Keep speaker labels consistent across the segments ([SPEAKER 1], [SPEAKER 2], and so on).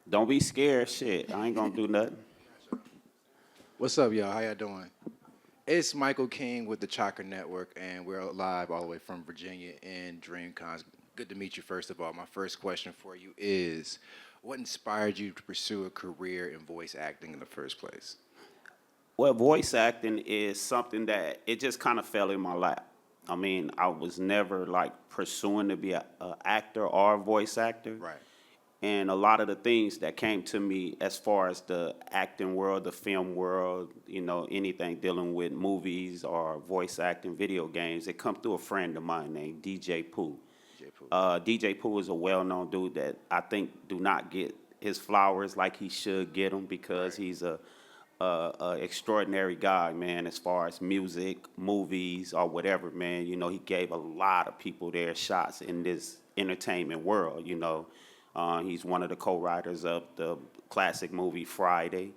[SPEAKER 1] Don't be scared. Shit, I ain't gonna do nothing.
[SPEAKER 2] What's up, y'all? How y'all doing? It's Michael King with the Chakra Network, and we're live all the way from Virginia in DreamCon. Good to meet you, first of all. My first question for you is, what inspired you to pursue a career in voice acting in the first place?
[SPEAKER 1] Well, voice acting is something that it just kind of fell in my lap. I mean, I was never like pursuing to be a actor or a voice actor.
[SPEAKER 2] Right.
[SPEAKER 1] And a lot of the things that came to me as far as the acting world, the film world, anything dealing with movies or voice acting, video games, it come through a friend of mine named DJ Pooh.
[SPEAKER 2] DJ Pooh.
[SPEAKER 1] DJ Pooh is a well-known dude that I think do not get his flowers like he should get them because
[SPEAKER 2] Right.
[SPEAKER 1] he's a extraordinary guy, man. As far as music, movies, or whatever, man. He gave a lot of people their shots in this entertainment world. He's one of the co-writers of the classic movie Friday.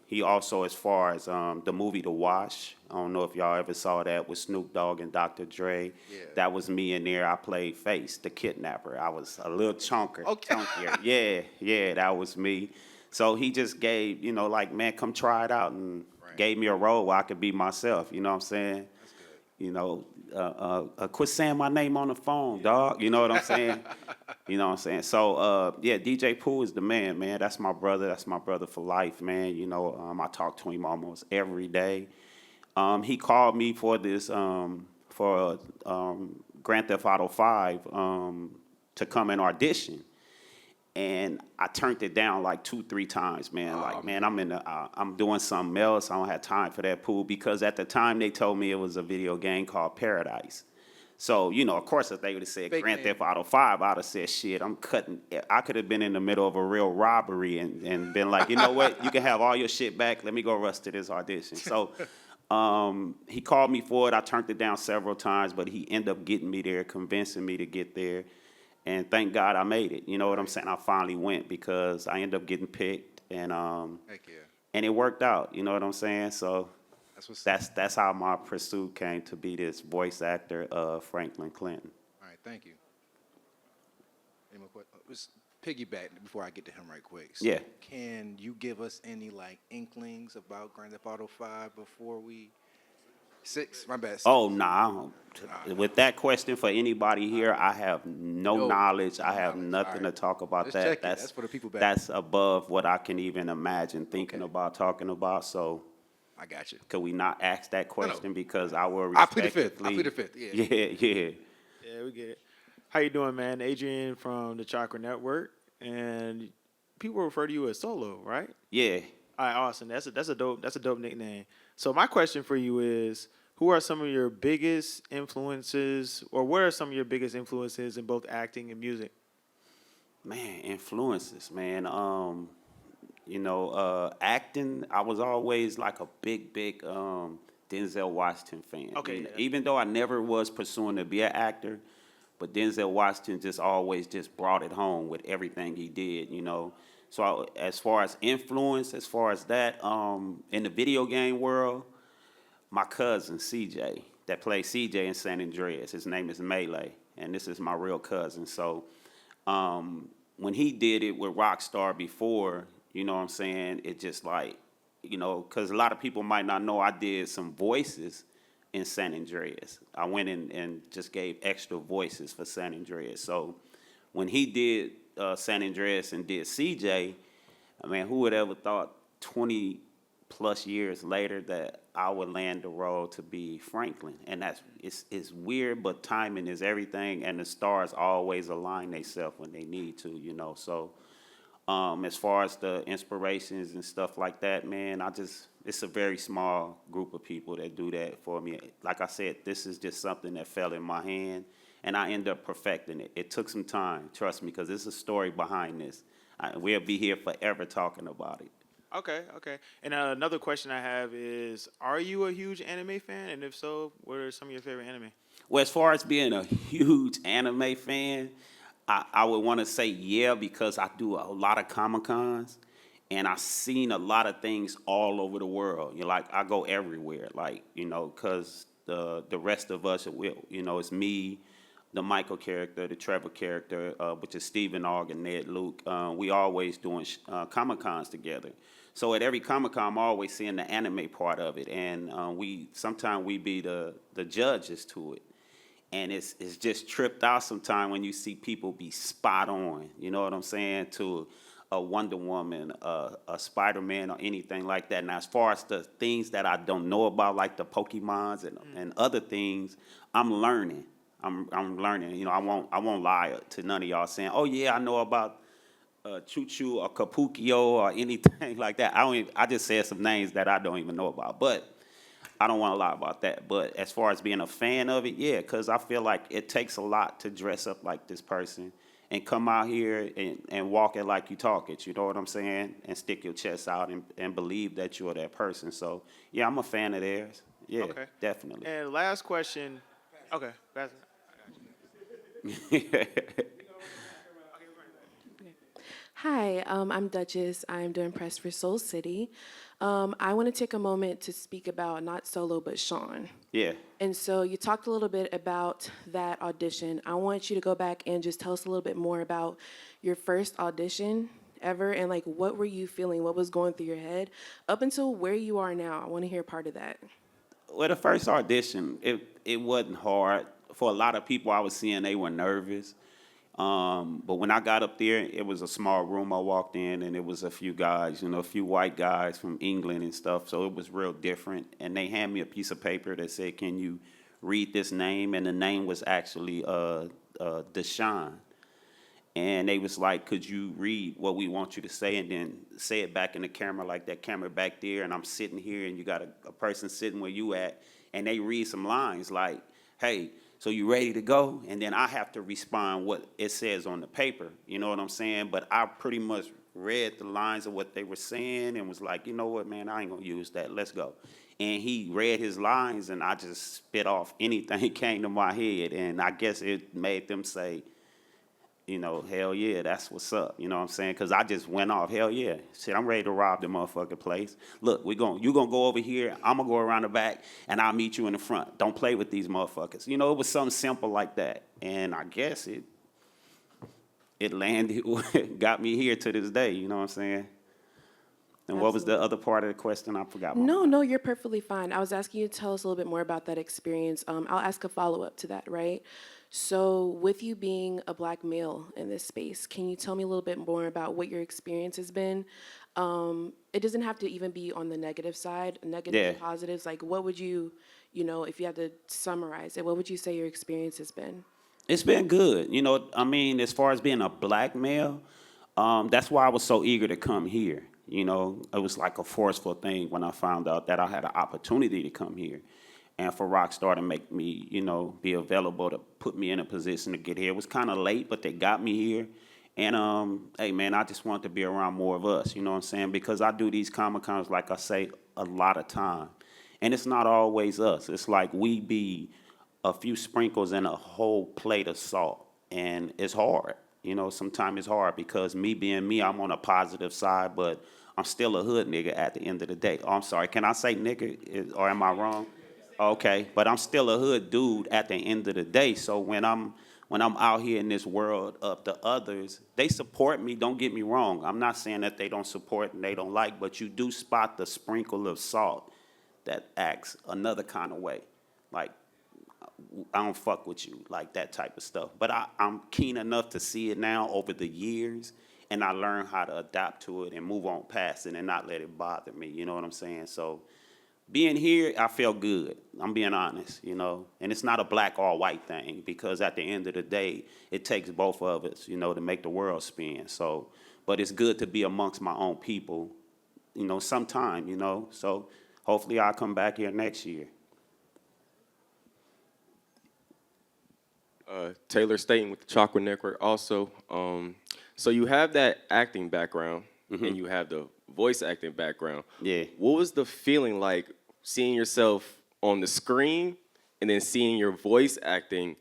[SPEAKER 1] He also, as far as the movie The Wash, I don't know if y'all ever saw that with Snoop Dogg and Dr. Dre.
[SPEAKER 2] Yeah.
[SPEAKER 1] That was me in there. I played Face, the kidnapper. I was a little
[SPEAKER 2] Okay.
[SPEAKER 1] chunkier. Yeah, that was me. So he just gave, like, man, come try it out, and
[SPEAKER 2] Right.
[SPEAKER 1] gave me a role where I could be myself. You know what I'm saying?
[SPEAKER 2] That's good.
[SPEAKER 1] Quit saying my name on the phone, dog. You know what I'm saying? You know what I'm saying? So, yeah, DJ Pooh is the man. That's my brother. That's my brother for life, man. I talk to him almost every day. He called me for this, for Grand Theft Auto 5 to come and audition. And I turned it down like 2, 3 times, man. Like, man, I'm doing something else. I don't have time for that pool because at the time they told me it was a video game called Paradise. So, of course, if they would have said
[SPEAKER 2] Fake
[SPEAKER 1] Grand
[SPEAKER 2] name.
[SPEAKER 1] Theft Auto 5, I'd have said, shit, I'm cutting. I could have been in the middle of a real robbery and been like, you know what? You can have all your shit back. Let me go rush to this audition. So he called me for it. I turned it down several times, but he ended up getting me there, convincing me to get there. And thank God I made it. You know what I'm saying? I finally went because I ended up getting picked, and
[SPEAKER 2] Heck yeah.
[SPEAKER 1] and it worked out. You know what I'm saying? So
[SPEAKER 2] That's what's
[SPEAKER 1] that's how my pursuit came to be this voice actor of Franklin Clinton.
[SPEAKER 2] All right, thank you. Any more questions? Just piggyback before I get to him right quick. So
[SPEAKER 1] Yeah.
[SPEAKER 2] Can you give us any like inklings about Grand Theft Auto 5 before we 6? My bad.
[SPEAKER 1] Oh, nah. With that question for anybody here, I have no
[SPEAKER 2] No
[SPEAKER 1] knowledge. I have
[SPEAKER 2] knowledge.
[SPEAKER 1] nothing
[SPEAKER 2] All
[SPEAKER 1] to
[SPEAKER 2] right.
[SPEAKER 1] talk about
[SPEAKER 2] Just
[SPEAKER 1] that.
[SPEAKER 2] checking. That's for the people back.
[SPEAKER 1] That's above what I can even imagine thinking
[SPEAKER 2] Okay.
[SPEAKER 1] about, talking about. So
[SPEAKER 2] I got you.
[SPEAKER 1] could we not ask that
[SPEAKER 2] no.
[SPEAKER 1] question because I will
[SPEAKER 2] I plead the fifth.
[SPEAKER 1] respectfully.
[SPEAKER 2] I plead the fifth. Yeah.
[SPEAKER 1] Yeah.
[SPEAKER 3] Yeah, we get it. How you doing, man? Adrian from the Chakra Network, and people refer to you as Solo, right?
[SPEAKER 1] Yeah.
[SPEAKER 3] All right, awesome. That's a dope nickname. So my question for you is, who are some of your biggest influences, or what are some of your biggest influences in both acting and music?
[SPEAKER 1] Man, influences, man. Acting, I was always like a big Denzel Washington fan.
[SPEAKER 3] Okay, yeah.
[SPEAKER 1] Even though I never was pursuing to be an actor, but Denzel Washington just always just brought it home with everything he did. So as far as influence, as far as that, in the video game world, my cousin CJ that plays CJ in San Andreas. His name is Melee, and this is my real cousin. So when he did it with Rockstar before, you know what I'm saying, it just like, because a lot of people might not know I did some voices in San Andreas. I went in and just gave extra voices for San Andreas. So when he did San Andreas and did CJ, I mean, who would ever thought 20 plus years later that I would land the role to be Franklin? And it's weird, but timing is everything, and the stars always align themselves when they need to. So as far as the inspirations and stuff like that, man, it's a very small group of people that do that for me. Like I said, this is just something that fell in my hand, and I end up perfecting it. It took some time, trust me, because there's a story behind this. We'll be here forever talking about it.
[SPEAKER 3] Okay. And another question I have is, are you a huge anime fan? And if so, what are some of your favorite anime?
[SPEAKER 1] Well, as far as being a huge anime fan, I would want to say yeah, because I do a lot of Comic Cons, and I've seen a lot of things all over the world. Like I go everywhere, like because the rest of us, it's me, the Michael character, the Trevor character, which is Stephen Ogg and Ned Luke. We always doing Comic Cons together. So at every Comic Con, I'm always seeing the anime part of it, and we sometimes we be the judges to it, and it's just tripped out sometimes when you see people be spot on. You know what I'm saying? To a Wonder Woman, a Spider-Man, or anything like that. Now, as far as the things that I don't know about, like the Pokemons and other things, I'm learning. I'm learning. You know, I won't lie to none of y'all saying, "Oh yeah, I know about Choo Choo or Capukio or anything like that." I just said some names that I don't even know about, but I don't want to lie about that. But as far as being a fan of it, yeah, because I feel like it takes a lot to dress up like this person and come out here and walk it like you talk it. You know what I'm saying? And stick your chest out and believe that you're that person. So yeah, I'm a fan of theirs. Yeah,
[SPEAKER 3] Okay.
[SPEAKER 1] definitely.
[SPEAKER 3] And last question. Okay.
[SPEAKER 4] Hi, I'm Duchess. I'm doing press for Soul City. I want to take a moment to speak about not Solo, but Shawn.
[SPEAKER 1] Yeah.
[SPEAKER 4] And so you talked a little bit about that audition. I want you to go back and just tell us a little bit more about your first audition ever and like what were you feeling, what was going through your head up until where you are now. I want to hear part of that.
[SPEAKER 1] Well, the first audition, it wasn't hard. For a lot of people I was seeing, they were nervous. But when I got up there, it was a small room I walked in, and it was a few guys, you know, a few white guys from England and stuff. So it was real different. And they handed me a piece of paper that said, "Can you read this name?" And the name was actually Deshawn. And they was like, "Could you read what we want you to say and then say it back in the camera like that camera back there?" And I'm sitting here and you got a person sitting where you at and they read some lines like, "Hey, so you ready to go?" And then I have to respond what it says on the paper. You know what I'm saying? But I pretty much read the lines of what they were saying and was like, "You know what, man, I ain't gonna use that. Let's go." And he read his lines and I just spit off anything came to my head. And I guess it made them say, you know, hell yeah, that's what's up. You know what I'm saying? Because I just went off, hell yeah. Shit, I'm ready to rob the motherfucking place. Look, you going to go over here, I'm going to go around the back, and I'll meet you in the front. Don't play with these motherfuckers. You know, it was something simple like that. And I guess it landed, got me here to this day. You know what I'm saying? And what was the other part of the question? I forgot.
[SPEAKER 4] No, you're perfectly fine. I was asking you to tell us a little bit more about that experience. I'll ask a follow-up to that, right? So with you being a black male in this space, can you tell me a little bit more about what your experience has been? It doesn't have to even be on the negative side, negative,
[SPEAKER 1] Yeah.
[SPEAKER 4] positives. Like what would you, if you had to summarize it, what would you say your experience has been?
[SPEAKER 1] It's been good. You know, I mean, as far as being a black male, that's why I was so eager to come here. You know, it was like a forceful thing when I found out that I had an opportunity to come here. And for Rockstar to make me, you know, be available to put me in a position to get here. It was kind of late, but they got me here. And, hey, man, I just want to be around more of us, you know what I'm saying? Because I do these Comic-Cons, like I say, a lot of time. And it's not always us. It's like we be a few sprinkles and a whole plate of salt. And it's hard. You know, sometimes it's hard because me being me, I'm on a positive side, but I'm still a hood nigga at the end of the day. Oh, I'm sorry. Can I say nigga, or am I wrong? Okay, but I'm still a hood dude at the end of the day. So when I'm out here in this world of the others, they support me. Don't get me wrong. I'm not saying that they don't support and they don't like, but you do spot the sprinkle of salt that acts another kind of way. Like, I don't fuck with you, like that type of stuff. But I'm keen enough to see it now over the years, and I learn how to adapt to it and move on past it and not let it bother me. You know what I'm saying? So being here, I feel good. I'm being honest, you know. And it's not a black or white thing because at the end of the day, it takes both of us, you know, to make the world spin. So, but it's good to be amongst my own people, you know, sometime, you know. So hopefully I'll come back here next year.
[SPEAKER 5] Taylor Staten with the Chakra Network also. So you have that acting background and you have the voice acting background.
[SPEAKER 1] Yeah.
[SPEAKER 5] What was the feeling like seeing yourself on the screen and then seeing your voice acting,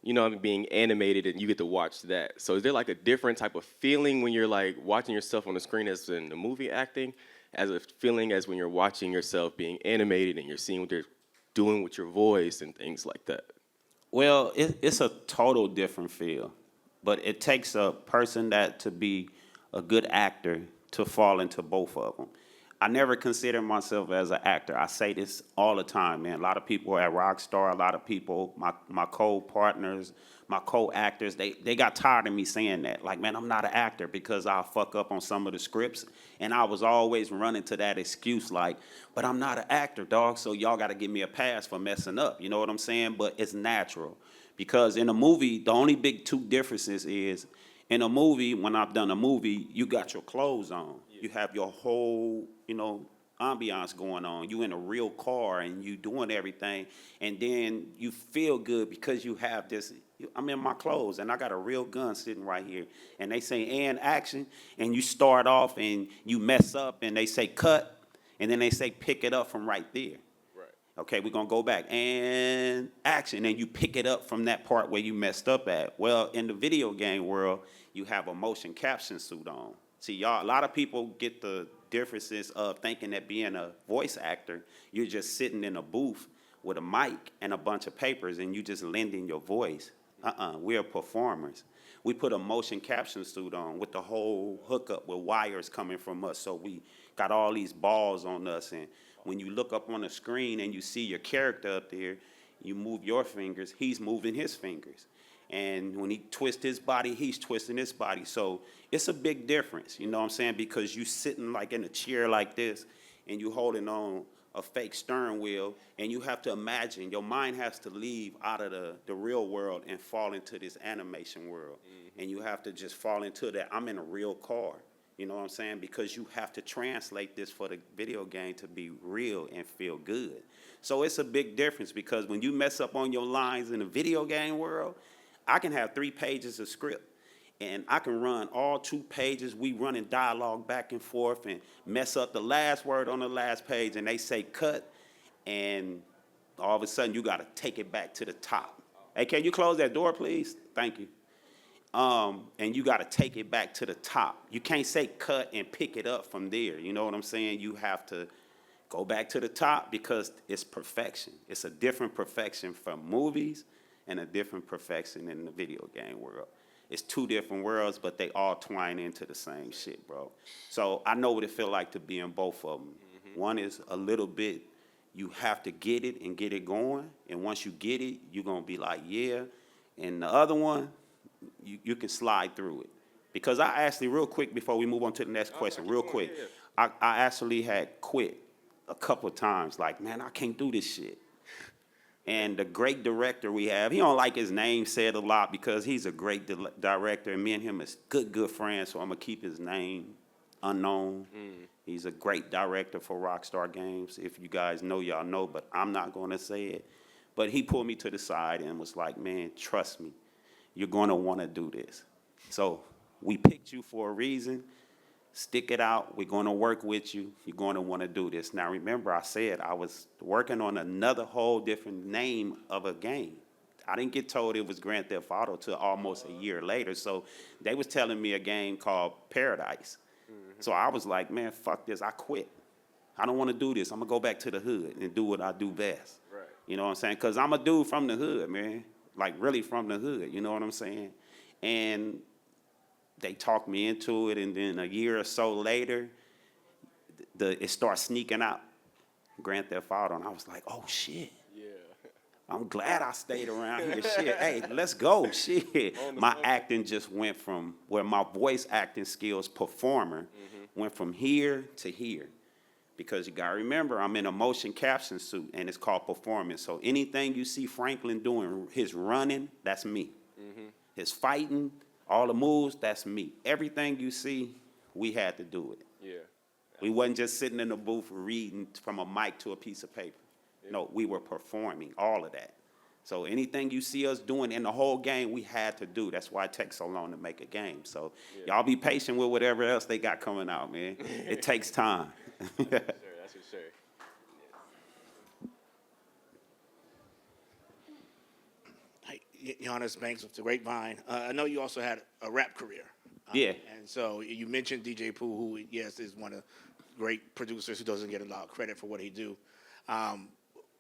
[SPEAKER 5] you know, being animated and you get to watch that? So is there like a different type of feeling when you're like watching yourself on the screen as in the movie acting, as a feeling as when you're watching yourself being animated and you're seeing what they're doing with your voice and things like that?
[SPEAKER 1] Well, it's a total different feel, but it takes a person that to be a good actor to fall into both of them. I never consider myself as an actor. I say this all the time, man. A lot of people at Rockstar, a lot of people, my co-partners, my co-actors, they got tired of me saying that. Like, man, I'm not an actor because I'll fuck up on some of the scripts. And I was always running to that excuse like, but I'm not an actor, dog, so y'all got to give me a pass for messing up. You know what I'm saying? But it's natural. Because in a movie, the only big two differences is in a movie, when I've done a movie, you got your clothes on. You have your whole, ambiance going on. You in a real car and you doing everything. And then you feel good because you have this. I'm in my clothes and I got a real gun sitting right here. And they say, and action. And you start off and you mess up and they say cut. And then they say pick it up from right there. Okay, we're gonna go back and action, and you pick it up from that part where you messed up at. Well, in the video game world, you have a motion caption suit on. See, y'all, a lot of people get the differences of thinking that being a voice actor, you're just sitting in a booth with a mic and a bunch of papers, and you just lending your voice. We're performers. We put a motion caption suit on with the whole hookup with wires coming from us, so we got all these balls on us, and when you look up on the screen and you see your character up there, you move your fingers, he's moving his fingers. And when he twists his body, he's twisting his body. So it's a big difference, you know what I'm saying? Because you sitting like in a chair like this and you holding on a fake steering wheel, and you have to imagine, your mind has to leave out of the real world and fall into this animation world. And you have to just fall into that, I'm in a real car. You know what I'm saying? Because you have to translate this for the video game to be real and feel good. So it's a big difference because when you mess up on your lines in the video game world, I can have 3 pages of script and I can run all 2 pages. We running dialogue back and forth and mess up the last word on the last page and they say cut, and all of a sudden you got to take it back to the top. Hey, can you close that door, please? Thank you. And you got to take it back to the top. You can't say cut and pick it up from there. You know what I'm saying? You have to go back to the top because it's perfection. It's a different perfection from movies and a different perfection in the video game world. It's 2 different worlds, but they all twine into the same shit, bro. So I know what it feel like to be in both of them. One is a little bit, you have to get it and get it going. And once you get it, you're going to be like, yeah. And the other one, you can slide through it. Because I actually, real quick, before we move on to the next question, real quick, I actually had quit a couple of times, like, man, I can't do this shit. And the great director we have, he don't like his name said a lot because he's a great director, and me and him is good friends, so I'm going to keep his name unknown. He's a great director for Rockstar Games. If you guys know, y'all know, but I'm not going to say it. But he pulled me to the side and was like, man, trust me. You're going to want to do this. So we picked you for a reason. Stick it out. We're going to work with you. You're going to want to do this. Now, remember, I said I was working on another whole different name of a game. I didn't get told it was Grand Theft Auto till almost a year later. So they was telling me a game called Paradise. So I was like, man, fuck this. I quit. I don't want to do this. I'm going to go back to the hood and do what I do best. Right. You know what I'm saying? Because I'm a dude from the hood, man. Like, really from the hood, you know what I'm saying? And they talked me into it, and then a year or so later, it starts sneaking out, Grand Theft Auto, and I was like, oh, shit. Yeah. I'm glad I stayed around here. Shit, hey, let's go, shit. My acting just went from where my voice acting skills, performer, went from here to here. Because you gotta remember, I'm in a motion caption suit, and it's called performance. So anything you see Franklin doing, his running, that's me. His fighting, all the moves, that's me. Everything you see, we had to do it. Yeah. We wasn't just sitting in the booth reading from a mic to a piece of paper. Yeah. No, we were performing all of that. So anything you see us doing in the whole game, we had to do. That's why it takes so long to make a game. So y'all be patient with whatever else they got coming out, man. It takes time.
[SPEAKER 5] That's for sure.
[SPEAKER 6] Hi, Giannis Banks with the Grapevine. I know you also had a rap career.
[SPEAKER 1] Yeah.
[SPEAKER 6] And so you mentioned DJ Pooh, who, yes, is one of the great producers who doesn't get a lot of credit for what he do.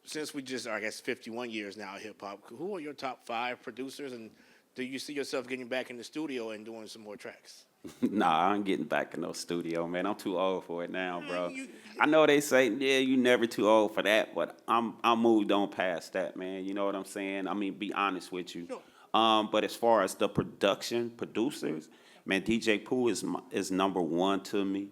[SPEAKER 6] since we just, I guess, 51 years now of hip hop, who are your top 5 producers, and do you see yourself getting back in the studio and doing some more tracks?
[SPEAKER 1] Nah, I ain't getting back in no studio, man. I'm too old for it now, bro.
[SPEAKER 6] you-
[SPEAKER 1] I know they say, yeah, you never too old for that, but I'm moved on past that, man. You know what I'm saying? I mean, be honest with you.
[SPEAKER 6] Sure.
[SPEAKER 1] But as far as the producers, man, DJ Pooh is number 1 to me.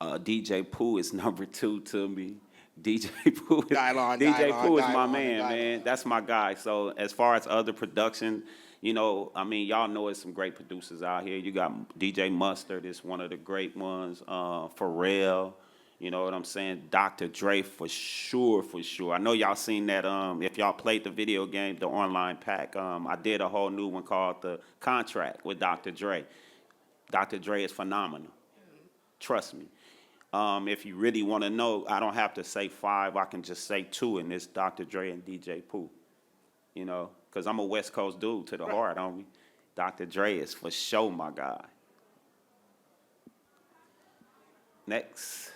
[SPEAKER 1] DJ Pooh is number 2 to me. DJ Pooh is, DJ Pooh is my man, man. That's my guy. So as far as other production, you know, I mean, y'all know there's some great producers out here. You got DJ Mustard is one of the great ones. Pharrell, you know what I'm saying? Dr. Dre for sure, for sure. I know y'all seen that. If y'all played the video game, the online pack, I did a whole new one called The Contract with Dr. Dre. Dr. Dre is phenomenal. Trust me. If you really want to know, I don't have to say 5. I can just say 2, and it's Dr. Dre and DJ Pooh. You know, because I'm a West Coast dude to the heart, homie. Dr. Dre is for sure my guy. Next.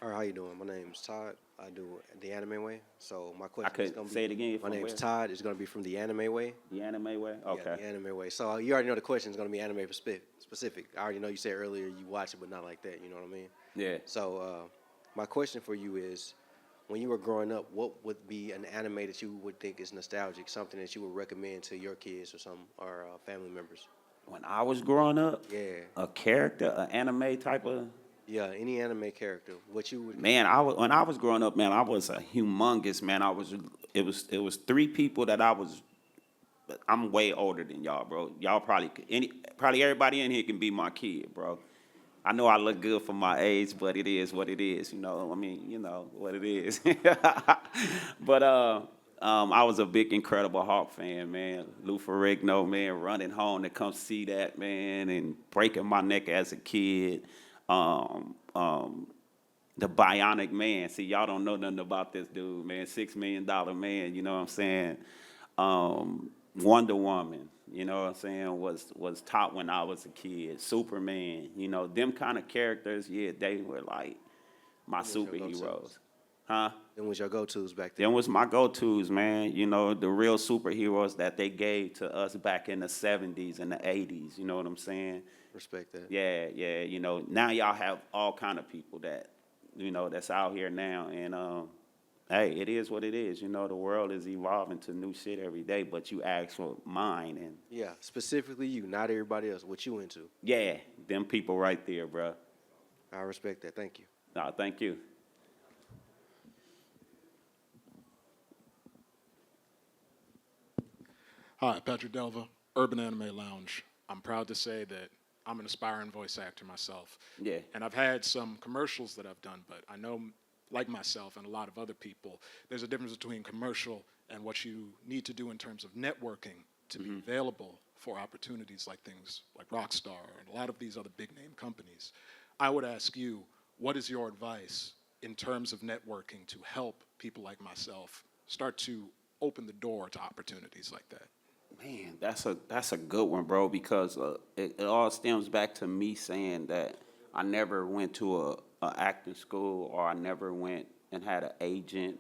[SPEAKER 7] All right, how you doing? My name's Todd. I do the Anime Way. So my
[SPEAKER 1] I
[SPEAKER 7] question is
[SPEAKER 1] could
[SPEAKER 7] gonna be.
[SPEAKER 1] say it again.
[SPEAKER 7] My
[SPEAKER 1] from
[SPEAKER 7] name's
[SPEAKER 1] where?
[SPEAKER 7] Todd. It's gonna be from the Anime Way.
[SPEAKER 1] The Anime Way?
[SPEAKER 7] Yeah,
[SPEAKER 1] Okay.
[SPEAKER 7] the Anime Way. So you already know the question is gonna be anime specific. I already know you said earlier you watch it, but not like that. You know what I mean?
[SPEAKER 1] Yeah.
[SPEAKER 7] So my question for you is, when you were growing up, what would be an anime that you would think is nostalgic, something that you would recommend to your kids or family members?
[SPEAKER 1] When I was growing up,
[SPEAKER 7] Yeah.
[SPEAKER 1] a character, an anime type of
[SPEAKER 7] Yeah, any anime character. What you would.
[SPEAKER 1] man, when I was growing up, man, I was a humongous man. It was 3 people that I'm way older than y'all, bro. Y'all probably everybody in here can be my kid, bro. I know I look good for my age, but it is what it is, you know. I mean, you know what it is. But I was a big Incredible Hulk fan, man. Lou Ferrigno, man, running home to come see that, man, and breaking my neck as a kid. The Bionic Man. See, y'all don't know nothing about this dude, man. $6 million man, you know what I'm saying? Wonder Woman, you know what I'm saying, was top when I was a kid. Superman, you know, them kind of characters, yeah, they were like my
[SPEAKER 7] was your
[SPEAKER 1] superheroes.
[SPEAKER 7] go-tos?
[SPEAKER 1] Huh?
[SPEAKER 7] Them was your go-tos back then.
[SPEAKER 1] Them was my go-tos, man. You know, the real superheroes that they gave to us back in the 70s and the 80s, you know what I'm saying?
[SPEAKER 7] Respect that.
[SPEAKER 1] Yeah, yeah, you know, now y'all have all kind of people that, you know, that's out here now. And, hey, it is what it is. You know, the world is evolving to new shit every day, but you ask for mine. And,
[SPEAKER 7] Yeah, specifically you, not everybody else. What you into?
[SPEAKER 1] yeah, them people right there, bro.
[SPEAKER 7] I respect that. Thank you.
[SPEAKER 1] No, thank you.
[SPEAKER 8] Hi, Patrick Delva, Urban Anime Lounge. I'm proud to say that I'm an aspiring voice actor myself.
[SPEAKER 1] Yeah.
[SPEAKER 8] And I've had some commercials that I've done, but I know, like myself and a lot of other people, there's a difference between commercial and what you need to do in terms of networking to be available for opportunities like things like Rockstar and a lot of these other big name companies. I would ask you, what is your advice in terms of networking to help people like myself start to open the door to opportunities like that?
[SPEAKER 1] Man, that's a good one, bro, because it all stems back to me saying that I never went to a acting school, or I never went and had an agent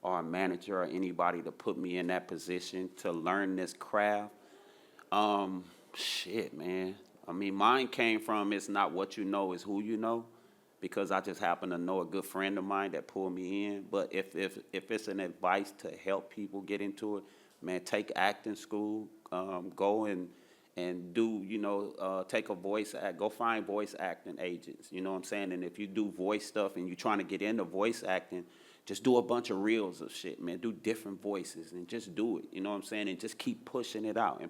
[SPEAKER 1] or a manager or anybody to put me in that position to learn this craft. Shit, man. I mean, mine came from it's not what you know, it's who you know, because I just happen to know a good friend of mine that pulled me in. But if it's an advice to help people get into it, man, take acting school, go and do, you know, take a voice act, go find voice acting agents, you know what I'm saying? And if you do voice stuff and you're trying to get into voice acting, just do a bunch of reels of shit, man. Do different voices and just do it, you know what I'm saying? And just keep pushing it out,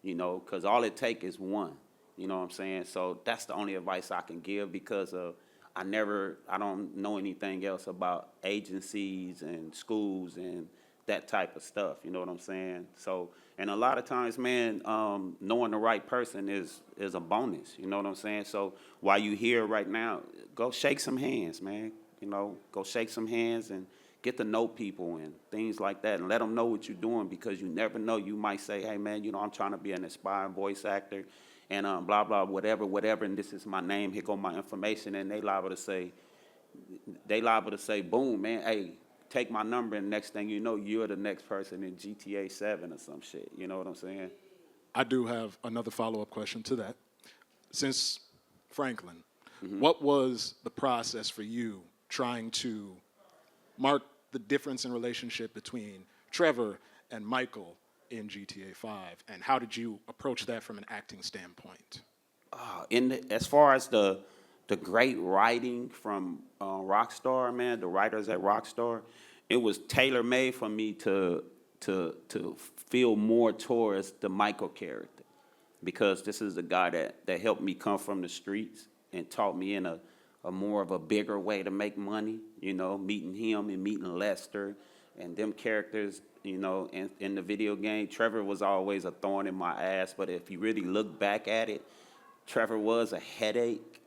[SPEAKER 1] you know, because all it takes is one, you know what I'm saying? So that's the only advice I can give, because I don't know anything else about agencies and schools and that type of stuff, you know what I'm saying? So, and a lot of times, man, knowing the right person is a bonus, you know what I'm saying? So while you here right now, go shake some hands, man. You know, go shake some hands and get to know people and things like that, and let them know what you're doing, because you never know. You might say, hey, man, you know, I'm trying to be an aspiring voice actor, and blah, blah, whatever, whatever, and this is my name, here go my information, and they liable to say, boom, man, hey, take my number, and next thing you know, you're the next person in GTA 5 or some shit. You know what I'm saying?
[SPEAKER 8] I do have another follow-up question to that. Since Franklin, what was the process for you trying to mark the difference in relationship between Trevor and Michael in GTA 5, and how did you approach that from an acting standpoint?
[SPEAKER 1] As far as the great writing from Rockstar, man, the writers at Rockstar, it was tailor made for me to feel more towards the Michael character, because this is the guy that helped me come from the streets and taught me in a more of a bigger way to make money. You know, meeting him and meeting Lester and them characters. You know, in the video game, Trevor was always a thorn in my ass. But if you really look back at it, Trevor was a headache.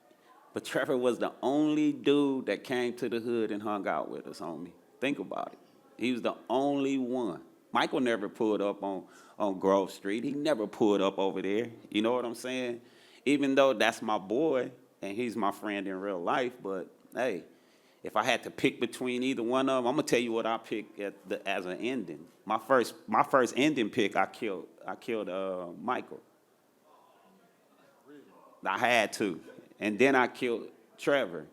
[SPEAKER 1] But Trevor was the only dude that came to the hood and hung out with us, homie. Think about it. He was the only one. Michael never pulled up on Grove Street. He never pulled up over there. You know what I'm saying? Even though that's my boy and he's my friend in real life, but hey, if I had to pick between either one of them, I'm gonna tell you what I picked as an ending. My first ending pick, I killed Michael. I had to, and then I killed Trevor.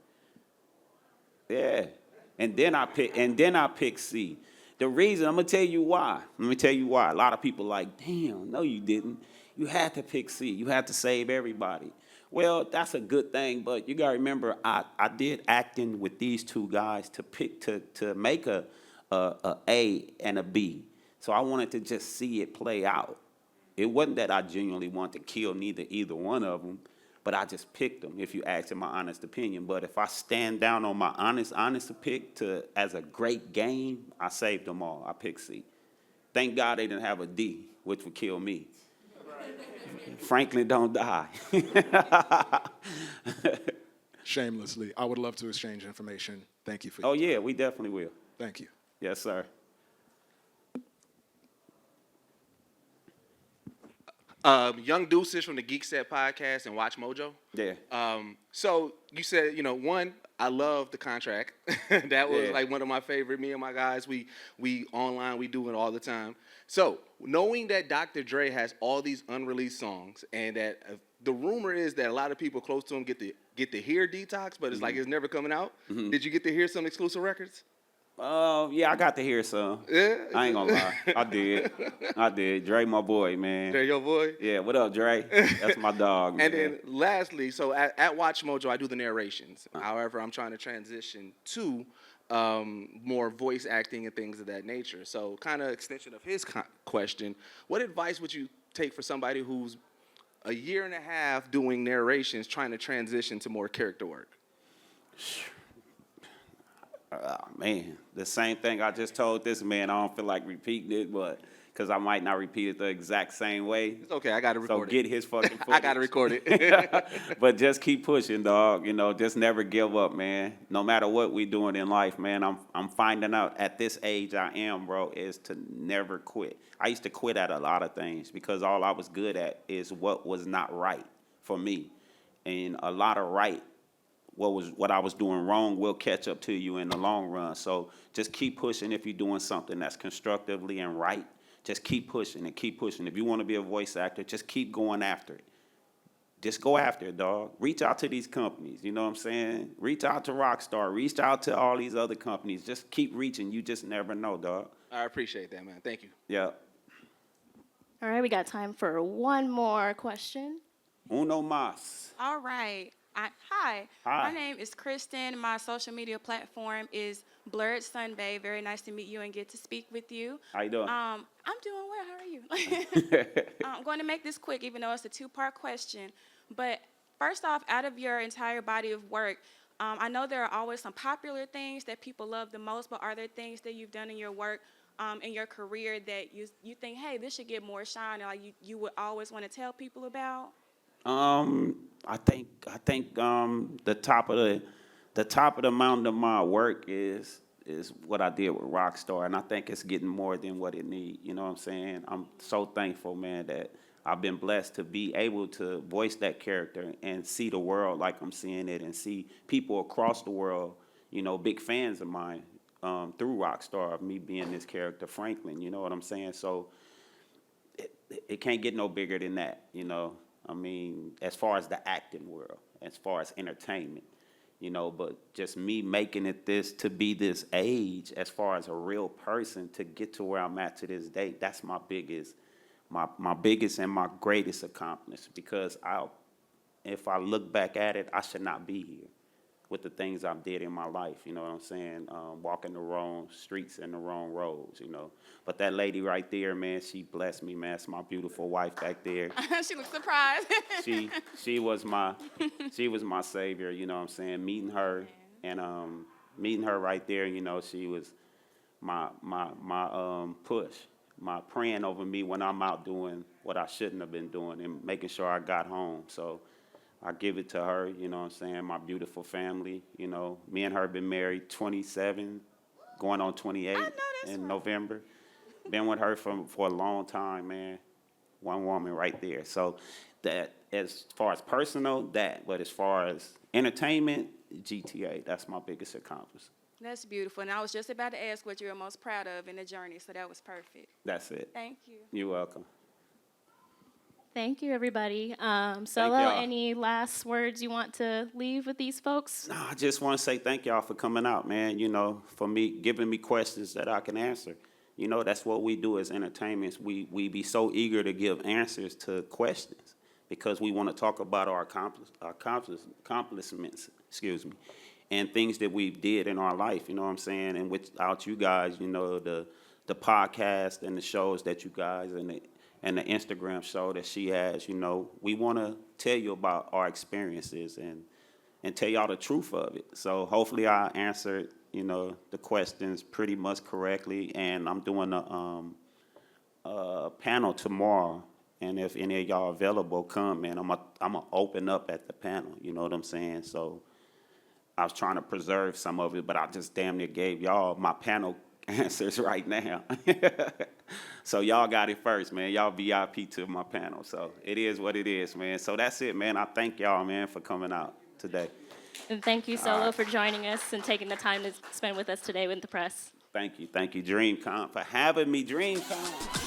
[SPEAKER 1] Yeah, and then I picked C. The reason, I'm gonna tell you why. Let me tell you why. A lot of people like, damn, no, you didn't. You had to pick C. You had to save everybody. Well, that's a good thing, but you gotta remember, I did acting with these two guys to make a A and a B. So I wanted to just see it play out. It wasn't that I genuinely wanted to kill either one of them, but I just picked them, if you ask in my honest opinion. But if I stand down on my honest pick as a great game, I saved them all. I picked C. Thank God they didn't have a D, which would kill me. Franklin don't die.
[SPEAKER 8] Shamelessly, I would love to exchange information. Thank you for
[SPEAKER 1] Oh,
[SPEAKER 8] your
[SPEAKER 1] yeah, we definitely will.
[SPEAKER 8] Thank you.
[SPEAKER 1] Yes, sir.
[SPEAKER 9] Young Deuces from the Geek Set podcast and Watch Mojo.
[SPEAKER 1] Yeah.
[SPEAKER 9] So you said, one, I love the contract. That was
[SPEAKER 1] Yeah.
[SPEAKER 9] like one of my favorite. Me and my guys, we online, we do it all the time. So knowing that Dr. Dre has all these unreleased songs, and that the rumor is that a lot of people close to him get to hear Detox, but it's like it's never coming out. Did you get to hear some exclusive records?
[SPEAKER 1] Yeah, I got to hear some.
[SPEAKER 9] Yeah.
[SPEAKER 1] I ain't gonna lie. I did. Dre, my boy, man.
[SPEAKER 9] Dre, your boy.
[SPEAKER 1] Yeah, what up, Dre? That's my dog, man.
[SPEAKER 9] And then lastly, so at Watch Mojo, I do the narrations. However, I'm trying to transition to more voice acting and things of that nature. So kind of extension of his question, what advice would you take for somebody who's a year and a half doing narrations, trying to transition to more character work?
[SPEAKER 1] Man, the same thing I just told this man. I don't feel like repeating it, but because I might not repeat it the exact same way.
[SPEAKER 9] It's okay, I got to record
[SPEAKER 1] So get his fucking footage.
[SPEAKER 9] I got to record it.
[SPEAKER 1] But just keep pushing, dog. You know, just never give up, man. No matter what we doing in life, man, I'm finding out at this age I am, bro, is to never quit. I used to quit at a lot of things because all I was good at is what was not right for me. And a lot of right, what I was doing wrong will catch up to you in the long run. So just keep pushing if you're doing something that's constructively and right. Just keep pushing and keep pushing. If you want to be a voice actor, just keep going after it. Just go after it, dog. Reach out to these companies, you know what I'm saying? Reach out to Rockstar. Reach out to all these other companies. Just keep reaching. You just never know, dog.
[SPEAKER 9] I appreciate that, man. Thank you.
[SPEAKER 1] Yeah.
[SPEAKER 10] All right, we got time for one more question.
[SPEAKER 1] Uno mas.
[SPEAKER 11] All right. Hi.
[SPEAKER 1] Hi.
[SPEAKER 11] My name is Kristen. My social media platform is Blurred Sunbae. Very nice to meet you and get to speak with you.
[SPEAKER 1] How you doing?
[SPEAKER 11] I'm doing well. How are you? I'm going to make this quick, even though it's a two-part question. But first off, out of your entire body of work, I know there are always some popular things that people love the most, but are there things that you've done in your work, in your career, that you think, hey, this should get more shine, and like you would always want to tell people about?
[SPEAKER 1] I think the top of the mountain of my work is what I did with Rockstar, and I think it's getting more than what it needs. You know what I'm saying? I'm so thankful, man, that I've been blessed to be able to voice that character and see the world like I'm seeing it, and see people across the world, you know, big fans of mine through Rockstar, of me being this character, Franklin. You know what I'm saying? So it can't get no bigger than that, you know. I mean, as far as the acting world, as far as entertainment, you know, but just me making it this to be this age, as far as a real person, to get to where I'm at to this day, that's my biggest, my biggest and my greatest accomplishment. Because if I look back at it, I should not be here with the things I did in my life, you know what I'm saying? Walking the wrong streets and the wrong roads, you know. But that lady right there, man, she blessed me, man. It's my beautiful wife back there.
[SPEAKER 11] She looks surprised.
[SPEAKER 1] She was my savior, you know what I'm saying? Meeting her and meeting her right there, you know, she was my push, my praying over me when I'm out doing what I shouldn't have been doing and making sure I got home. So I give it to her, you know what I'm saying, my beautiful family, you know. Me and her been married 27, going on 28 in November. Been with her for a long time, man. One woman right there. So that, as far as personal, but as far as entertainment, GTA, that's my biggest accomplishment.
[SPEAKER 11] That's beautiful. And I was just about to ask what you were most proud of in the journey, so that was perfect.
[SPEAKER 1] That's it.
[SPEAKER 11] Thank you.
[SPEAKER 1] You're welcome.
[SPEAKER 10] Thank you, everybody. Solo,
[SPEAKER 1] y'all.
[SPEAKER 10] any last words you want to leave with these folks?
[SPEAKER 1] No, I just want to say thank y'all for coming out, man, you know, for me, giving me questions that I can answer. You know, that's what we do as entertainments. We be so eager to give answers to questions because we want to talk about our accomplishments, and things that we did in our life, you know what I'm saying? And without you guys, you know, the podcast and the shows that you guys and the Instagram show that she has, you know, we want to tell you about our experiences and tell y'all the truth of it. So hopefully I answered, you know, the questions pretty much correctly. And I'm doing a panel tomorrow. And if any of y'all available, come, man. I'm gonna open up at the panel, you know what I'm saying? So I was trying to preserve some of it, but I just damn near gave y'all my panel answers right now. So y'all got it first, man. Y'all VIP to my panel. So it is what it is, man. So that's it, man. I thank y'all, man, for coming out today.
[SPEAKER 10] And thank you, Solo, for joining us and taking the time to spend with us today with the press.
[SPEAKER 1] Thank you. Thank you, DreamCon, for having me, DreamCon.